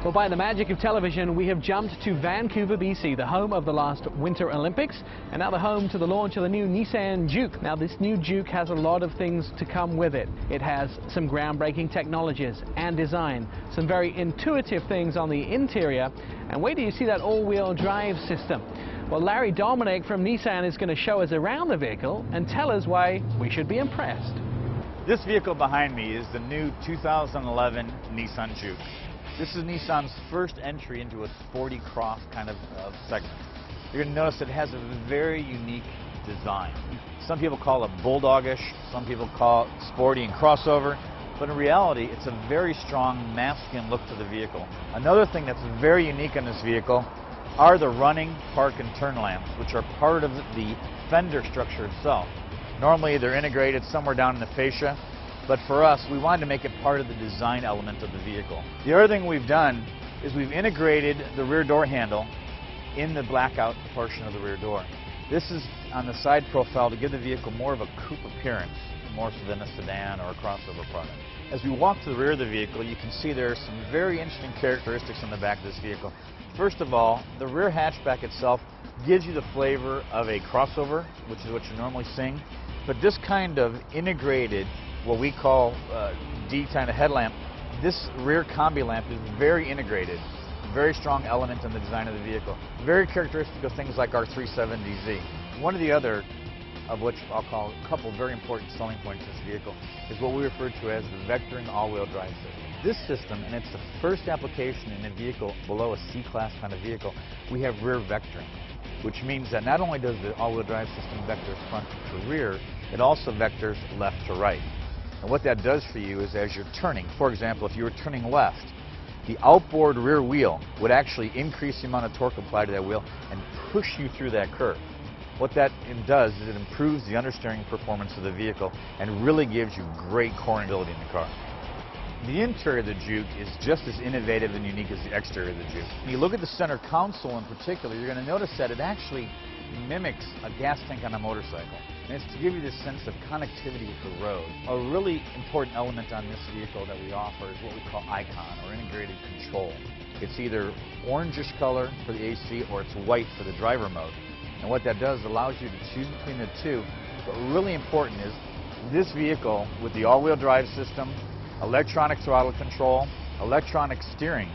Well, by the magic of television, we have jumped to Vancouver, BC, the home of the last Winter Olympics, and now the home to the launch of the new Nissan Juke. Now, this new Juke has a lot of things to come with it. It has some groundbreaking technologies and design, some very intuitive things on the interior, and wait till you see that all-wheel drive system. Well, Larry Dominic from Nissan is going to show us around the vehicle and tell us why we should be impressed. This vehicle behind me is the new 2011 Nissan Juke. This is Nissan's first entry into a sporty cross kind of segment. You're going to notice it has a very unique design. Some people call it bulldogish, some people call it sporty and crossover, but in reality it's a very strong masculine look to the vehicle. Another thing that's very unique in this vehicle are the running, park and turn lamps, which are part of the fender structure itself. Normally they're integrated somewhere down in the fascia, but for us, we wanted to make it part of the design element of the vehicle. The other thing we've done is we've integrated the rear door handle in the blackout portion of the rear door. This is on the side profile to give the vehicle more of a coupe appearance, more so than a sedan or a crossover product. As we walk to the rear of the vehicle, you can see there are some very interesting characteristics on the back of this vehicle. First of all, the rear hatchback itself gives you the flavor of a crossover, which is what you're normally seeing, but this kind of integrated, what we call D kind of headlamp, this rear combi lamp is very integrated, very strong element in the design of the vehicle. Very characteristic of things like our 370Z. One of the other, of which I'll call a couple very important selling points of this vehicle, is what we refer to as the vectoring all-wheel drive system. This system, and it's the first application in a vehicle below a C-Class kind of vehicle, we have rear vectoring, which means that not only does the all-wheel drive system vector front to rear, it also vectors left to right. And what that does for you is as you're turning, for example, if you were turning left, the outboard rear wheel would actually increase the amount of torque applied to that wheel and push you through that curve. What that does is it improves the understeering performance of the vehicle and really gives you great cornering ability in the car. The interior of the Juke is just as innovative and unique as the exterior of the Juke. When you look at the center console in particular, you're going to notice that it actually mimics a gas tank on a motorcycle. And it's to give you this sense of connectivity with the road. A really important element on this vehicle that we offer is what we call Icon, or integrated control. It's either orangish color for the AC or it's white for the driver mode. And what that does allows you to choose between the two. But really important is this vehicle with the all-wheel drive system, electronic throttle control, electronic steering,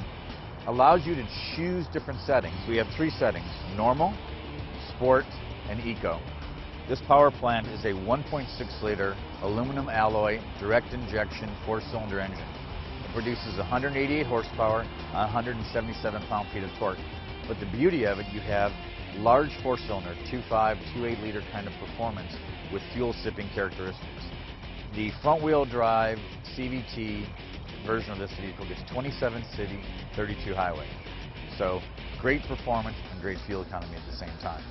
allows you to choose different settings. We have three settings: normal, sport, and eco. This power plant is a 1.6-liter aluminum alloy direct injection 4-cylinder engine. It produces 188 horsepower on 177 pound-feet of torque. But the beauty of it, you have large 4-cylinder, 2.5, 2.8-liter kind of performance with fuel-sipping characteristics. The front-wheel drive CVT version of this vehicle gets 27 city, 32 highway. So great performance and great fuel economy at the same time.